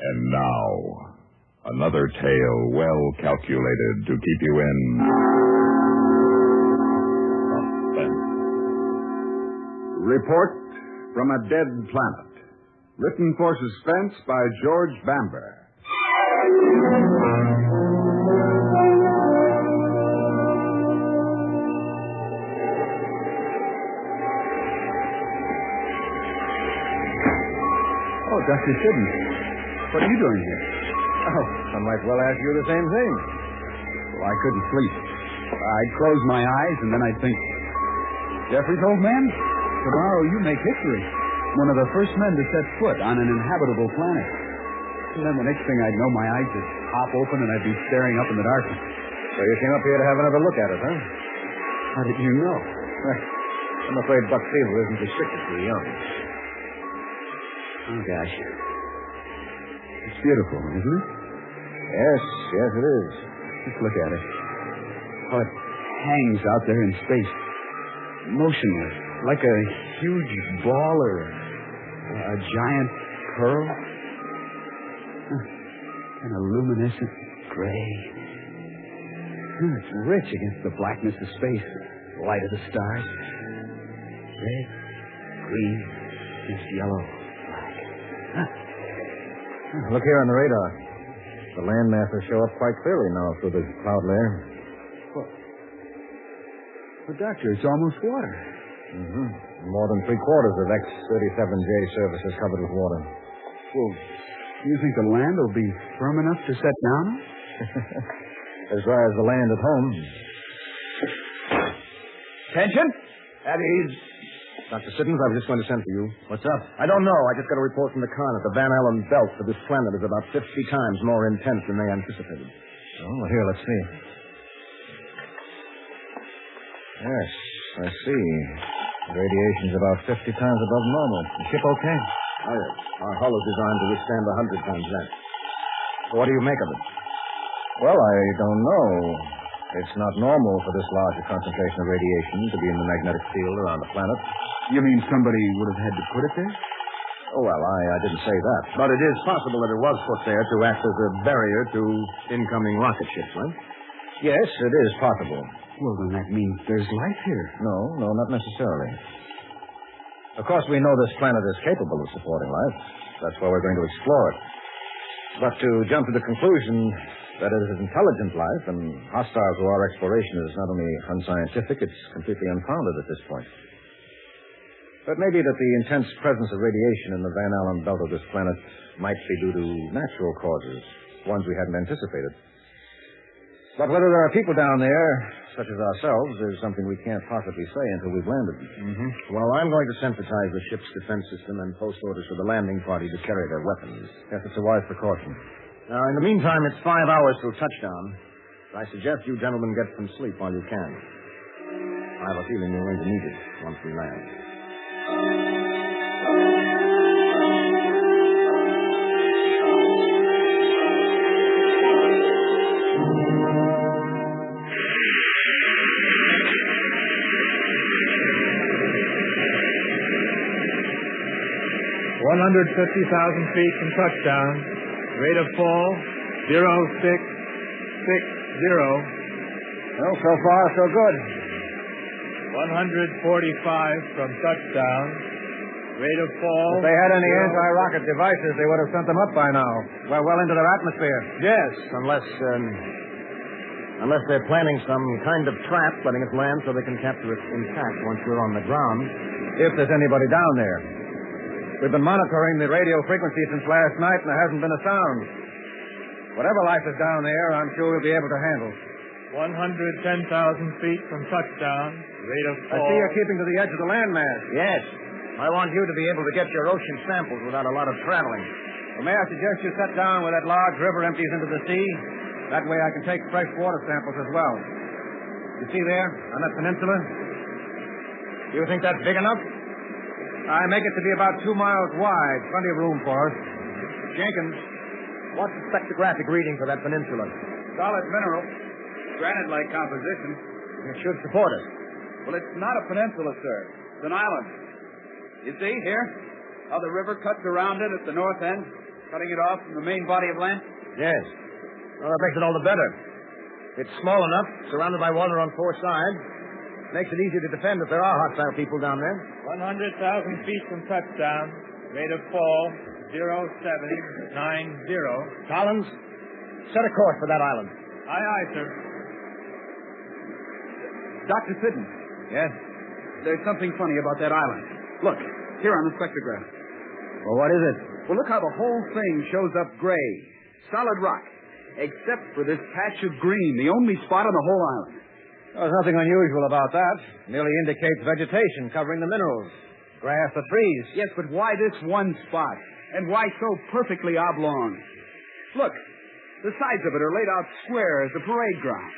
And now, another tale well calculated to keep you in suspense. Report from a Dead Planet. Written for Suspense by George Bamber. Oh, Dr. Siddons. What are you doing here? Oh, I might well ask you the same thing. Well, I couldn't sleep. I'd close my eyes, and then I'd think, Jeffries, old man, tomorrow you make history. One of the first men to set foot on an inhabitable planet. And then the next thing I'd know, my eyes would pop open, and I'd be staring up in the darkness. So you came up here to have another look at it, huh? How did you know? I'm afraid Buck Fever isn't restricted to the young. Oh, gosh. It's beautiful, isn't it? Yes, it is. Just look at it. How it hangs out there in space. Motionless. Like a huge ball or a giant pearl. And a luminescent gray. It's rich against the blackness of space. The light of the stars. Red, green, and yellow. Look here on the radar. The land masses show up quite clearly now through this cloud layer. Well, Doctor, it's almost water. More than 3/4 of X-37J surface is covered with water. Well, you think the land will be firm enough to set down? As dry as the land at home. Attention! At ease. Dr. Siddons, I was just going to send for you. What's up? I don't know. I just got a report from the con that the Van Allen belt for this planet is about 50 times more intense than they anticipated. Oh, well, here, let's see. Yes, I see. The radiation's about 50 times above normal. The ship okay? Oh, yes. Our hull is designed to withstand 100 times that. So what do you make of it? Well, I don't know. It's not normal for this large a concentration of radiation to be in the magnetic field around the planet. You mean somebody would have had to put it there? Oh, well, I didn't say that. But it is possible that it was put there to act as a barrier to incoming rocket ships, right? Yes, it is possible. Well, then that means there's life here. No, not necessarily. Of course, we know this planet is capable of supporting life. That's why we're going to explore it. But to jump to the conclusion that it is intelligent life and hostile to our exploration is not only unscientific, it's completely unfounded at this point. But maybe that the intense presence of radiation in the Van Allen belt of this planet might be due to natural causes, ones we hadn't anticipated. But whether there are people down there, such as ourselves, is something we can't possibly say until we've landed. Well, I'm going to sensitize the ship's defense system and post orders for the landing party to carry their weapons. Yes, it's a wise precaution. Now, in the meantime, it's 5 hours till touchdown. I suggest you gentlemen get some sleep while you can. I have a feeling you're going to need it once we land. 150,000 feet from touchdown. Rate of fall, 0660. Well, so far, so good. 145 from touchdown. Rate of fall. If they had any anti-rocket devices, they would have sent them up by now. We're well into their atmosphere. Yes. Unless they're planning some kind of trap, letting us land so they can capture us intact once we're on the ground. If there's anybody down there. We've been monitoring the radio frequency since last night, and there hasn't been a sound. Whatever life is down there, I'm sure we'll be able to handle. 110,000 feet from touchdown. Rate of fall. I see you're keeping to the edge of the landmass. Yes. I want you to be able to get your ocean samples without a lot of traveling. Well, may I suggest you set down where that large river empties into the sea? That way I can take fresh water samples as well. You see there, on that peninsula? You think that's big enough? I make it to be about 2 miles wide. Plenty of room for us. Jenkins, what's the spectrographic reading for that peninsula? Solid mineral. Granite-like composition. It should support us. Well, it's not a peninsula, sir. It's an island. You see, here? How the river cuts around it at the north end? Cutting it off from the main body of land? Yes. Well, that makes it all the better. It's small enough, surrounded by water on four sides. Makes it easier to defend if there are hostile people down there. 100,000 feet from touchdown. Rate of fall, 0790. Collins, set a course for that island. Aye, aye, sir. Dr. Sidden. Yes? There's something funny about that island. Look, here on the spectrograph. Well, what is it? Well, look how the whole thing shows up gray. Solid rock. Except for this patch of green, the only spot on the whole island. There's nothing unusual about that. Merely indicates vegetation covering the minerals. Grass or trees. Yes, but why this one spot? And why so perfectly oblong? Look, the sides of it are laid out square as a parade ground.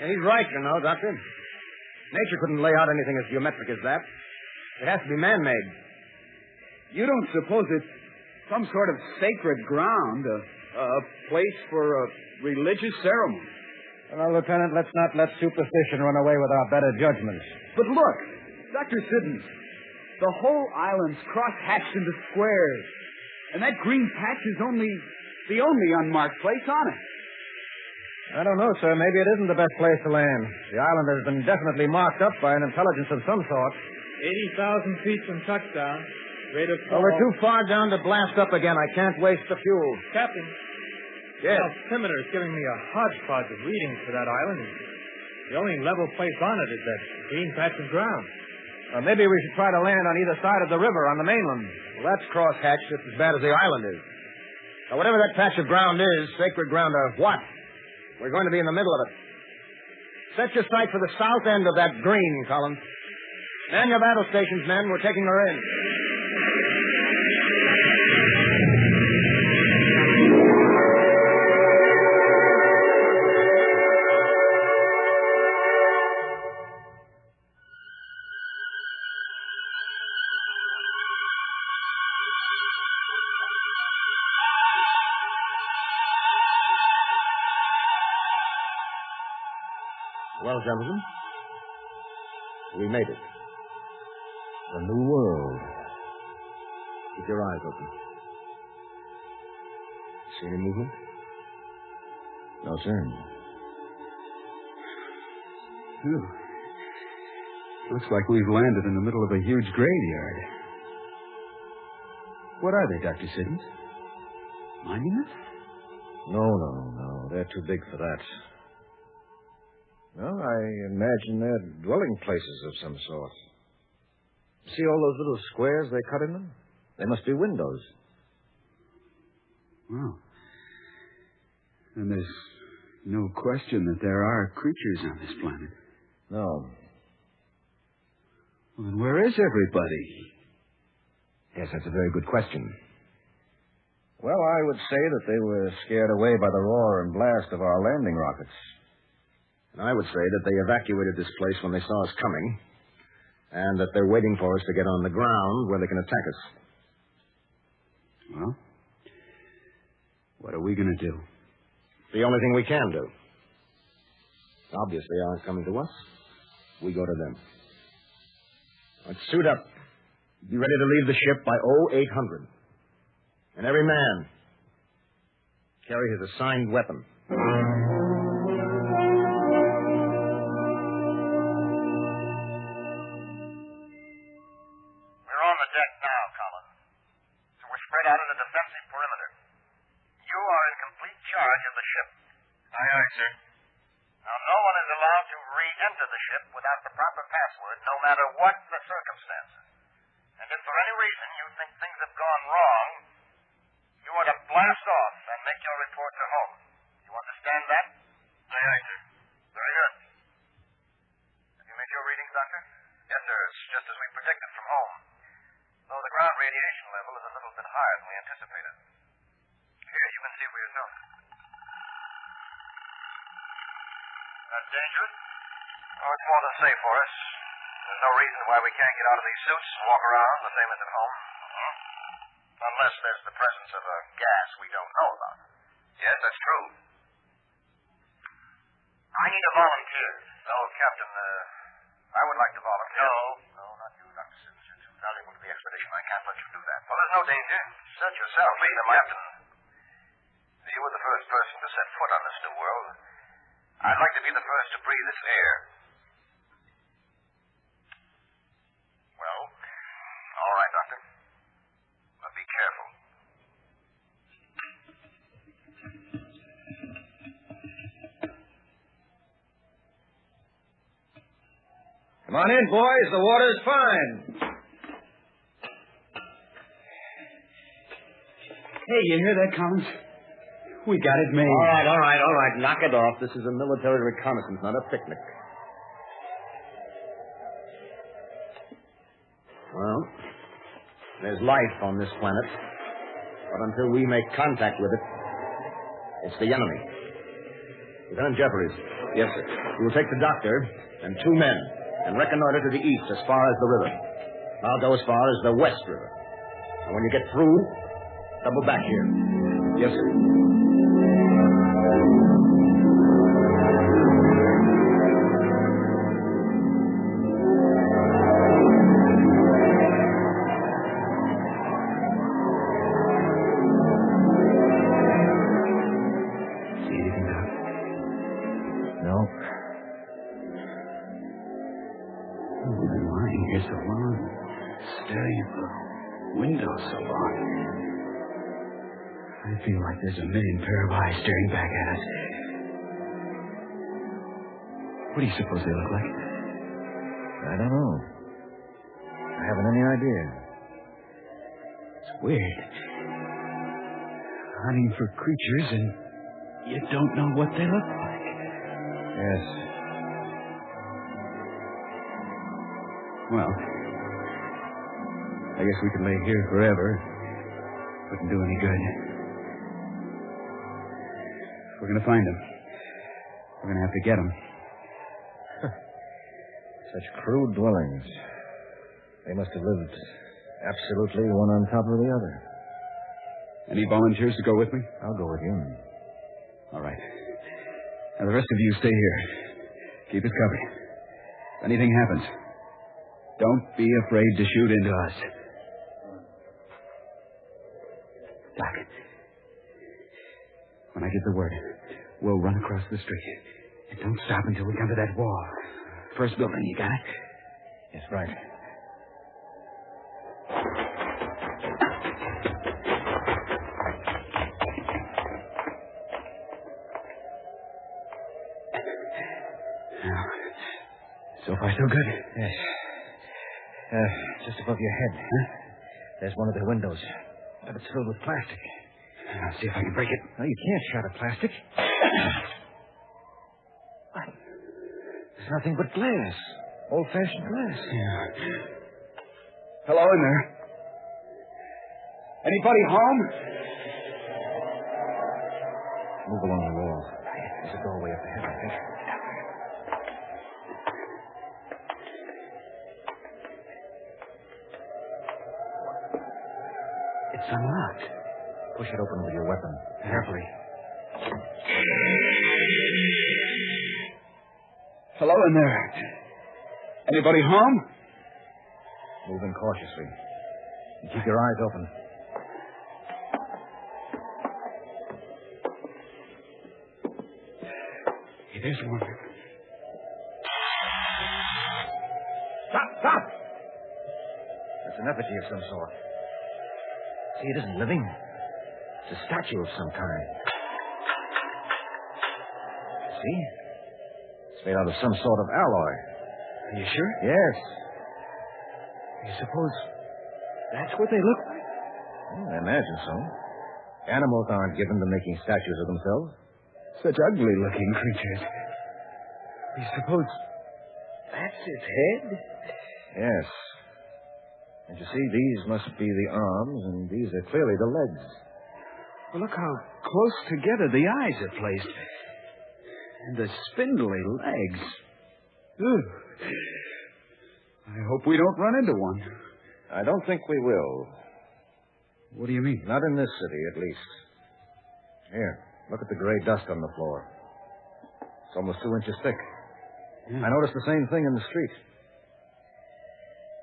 Yeah, he's right, you know, Doctor. Nature couldn't lay out anything as geometric as that. It has to be man-made. You don't suppose it's some sort of sacred ground, a place for a religious ceremony? Well, Lieutenant, let's not let superstition run away with our better judgments. But look, Dr. Siddons, the whole island's cross-hatched into squares. And that green patch is the only unmarked place on it. I don't know, sir. Maybe it isn't the best place to land. The island has been definitely marked up by an intelligence of some sort. 80,000 feet from touchdown. Rate of fall. Well, we're too far down to blast up again. I can't waste the fuel. Captain. Yes? The altimeter is giving me a hodgepodge of readings for that island. The only level place on it is that green patch of ground. Maybe we should try to land on either side of the river on the mainland. Well, that's cross-hatched just as bad as the island is. Now, whatever that patch of ground is, sacred ground or what, we're going to be in the middle of it. Set your sight for the south end of that green, Collins. Man your battle stations, men. We're taking her in. Well, gentlemen, we made it. A new world. Keep your eyes open. See any movement? No, sir. Phew. Looks like we've landed in the middle of a huge graveyard. What are they, Dr. Siddons? Monuments? No. They're too big for that. Well, I imagine they're dwelling places of some sort. See all those little squares they cut in them? They must be windows. Well, and there's no question that there are creatures on this planet. No. Well, then where is everybody? Yes, that's a very good question. Well, I would say that they were scared away by the roar and blast of our landing rockets. And I would say that they evacuated this place when they saw us coming, and that they're waiting for us to get on the ground where they can attack us. Well, what are we going to do? The only thing we can do. Obviously, they aren't coming to us. We go to them. Let's suit up. Be ready to leave the ship by 0800. And every man carry his assigned weapon. Dangerous? Oh, it's more than safe for us. There's no reason why we can't get out of these suits and walk around the same as at home. Unless there's the presence of a gas we don't know about. Yes, that's true. I need a volunteer. Oh, Captain, I would like to volunteer. No, not you, Dr. Sims. You're too valuable to the expedition. I can't let you do that. Well, there's no danger. Said yourself, the Captain. You were the first person to set foot on this new world. I'd like to be the first to breathe its air. Well, all right, Doctor. But be careful. Come on in, boys. The water's fine. Hey, you hear that, Collins? We got it made. All right. Knock it off. This is a military reconnaissance, not a picnic. Well, there's life on this planet. But until we make contact with it, it's the enemy. Lieutenant Jeffries. Yes, sir. You will take the doctor and 2 men and reconnoiter to the east as far as the river. I'll go as far as the West River. And when you get through, double back here. Yes, sir. See anything, Doc? No. We've been lying here so long, staring at the window so long. I feel like there's a million pair of eyes staring back at us. What do you suppose they look like? I don't know. I haven't any idea. It's weird. Hunting for creatures and you don't know what they look like. Yes. Well, I guess we could lay here forever. Wouldn't do any good. We're going to find them. We're going to have to get them. Such crude dwellings. They must have lived absolutely one on top of the other. Any volunteers to go with me? I'll go with you. All right. Now, the rest of you stay here. Keep us covered. If anything happens, don't be afraid to shoot into us. Doc, when I get the word, we'll run across the street. And don't stop until we come to that wall. First building, you got it? Yes, right. Now, so far, so good? Yes. Just above your head. Huh? There's one of the windows. But it's filled with plastic. I'll see if I can break it. No, you can't shatter plastic. What? There's nothing but glass. Old-fashioned glass. Yeah. Hello in there. Anybody home? Move along the wall. There's a doorway up ahead, I think. It's unlocked. Push it open with your weapon. Carefully. Hello in there. Anybody home? Move in cautiously. And keep your eyes open. Hey, there's one. Stop! It's an effigy of some sort. See, it isn't living. It's a statue of some kind. See? It's made out of some sort of alloy. Are you sure? Yes. You suppose that's what they look like? I imagine so. Animals aren't given to making statues of themselves. Such ugly-looking creatures. You suppose that's its head? Yes. And you see, these must be the arms, and these are clearly the legs. Well, look how close together the eyes are placed. And the spindly legs. Ugh. I hope we don't run into one. I don't think we will. What do you mean? Not in this city, at least. Here, look at the gray dust on the floor. It's almost 2 inches thick. Yeah. I noticed the same thing in the street.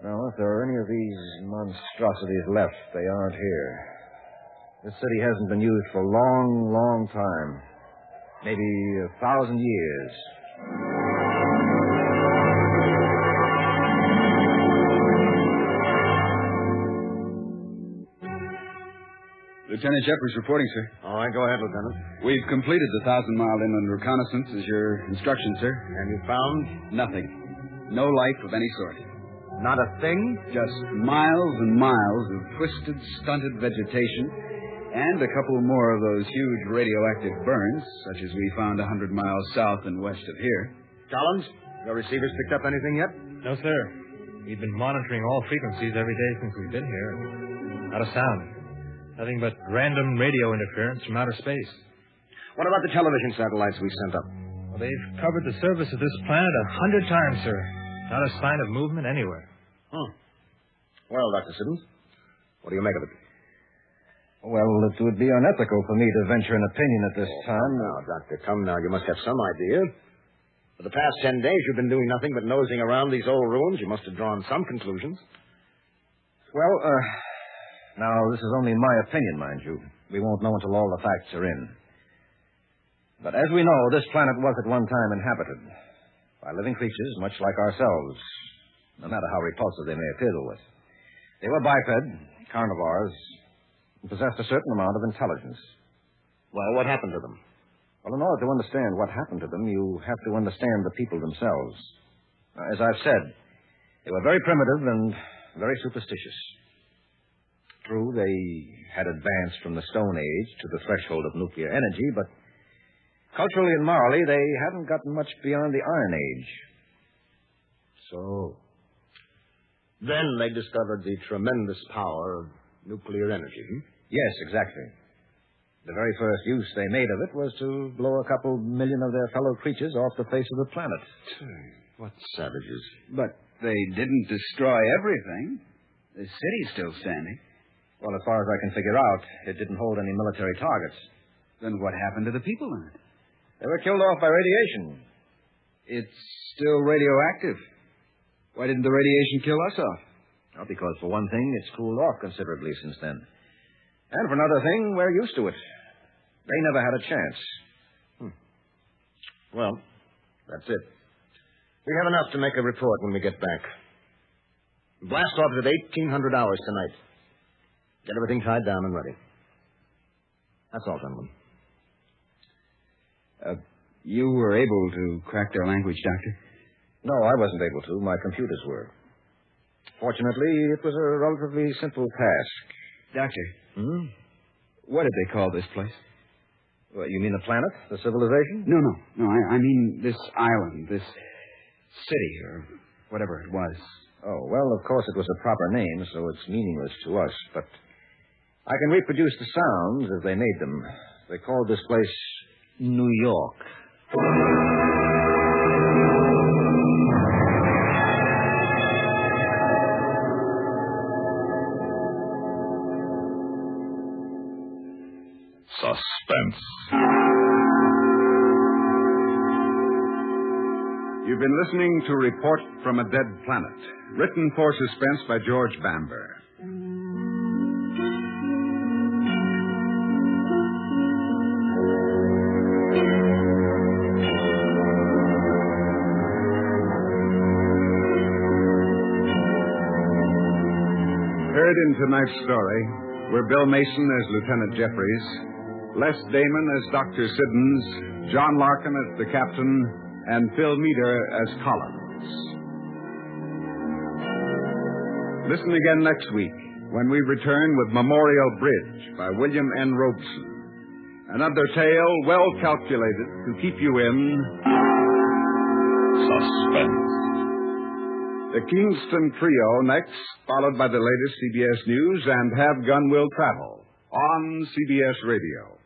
Now, if there are any of these monstrosities left, they aren't here. This city hasn't been used for a long, long time. Maybe 1,000 years. Lieutenant Jeffries reporting, sir. All right, go ahead, Lieutenant. We've completed the 1,000-mile inland reconnaissance as your instructions, sir. And you found? Nothing. No life of any sort. Not a thing? Just miles and miles of twisted, stunted vegetation and a couple more of those huge radioactive burns, such as we found 100 miles south and west of here. Collins, your receivers picked up anything yet? No, sir. We've been monitoring all frequencies every day since we've been here. Not a sound. Nothing but random radio interference from outer space. What about the television satellites we sent up? Well, they've covered the surface of this planet 100 times, sir. Not a sign of movement anywhere. Well, Dr. Siddons, what do you make of it? Well, it would be unethical for me to venture an opinion at this time. Now, Doctor, come now. You must have some idea. For the past 10 days, you've been doing nothing but nosing around these old ruins. You must have drawn some conclusions. Well, now, this is only my opinion, mind you. We won't know until all the facts are in. But as we know, this planet was at one time inhabited by living creatures much like ourselves, no matter how repulsive they may appear to us. They were biped, carnivores, and possessed a certain amount of intelligence. Well, what happened to them? Well, in order to understand what happened to them, you have to understand the people themselves. Now, as I've said, they were very primitive and very superstitious. True, they had advanced from the Stone Age to the threshold of nuclear energy, but culturally and morally, they hadn't gotten much beyond the Iron Age. So, then they discovered the tremendous power of nuclear energy. Yes, exactly. The very first use they made of it was to blow a couple million of their fellow creatures off the face of the planet. What savages. But they didn't destroy everything. The city's still standing. Well, as far as I can figure out, it didn't hold any military targets. Then what happened to the people in it? They were killed off by radiation. It's still radioactive. Why didn't the radiation kill us off? Well, because for one thing, it's cooled off considerably since then. And for another thing, we're used to it. They never had a chance. Well, that's it. We have enough to make a report when we get back. Blast off at 1800 hours tonight. Get everything tied down and ready. That's all, gentlemen. You were able to crack their language, Doctor? No, I wasn't able to. My computers were. Fortunately, it was a relatively simple task. Doctor, what did they call this place? What, you mean the planet? The civilization? No. I mean this island, this city, or whatever it was. Oh, well, of course it was a proper name, so it's meaningless to us, but I can reproduce the sounds as they made them. They called this place New York. Suspense. You've been listening to Report from a Dead Planet, written for Suspense by George Bamber. Heard in tonight's story were Bill Mason as Lieutenant Jeffries, Les Damon as Dr. Siddons, John Larkin as the captain, and Phil Meader as Collins. Listen again next week when we return with Memorial Bridge by William N. Robeson. Another tale well calculated to keep you in Suspense. the Kingston Trio next, followed by the latest CBS News and Have Gun Will Travel on CBS Radio.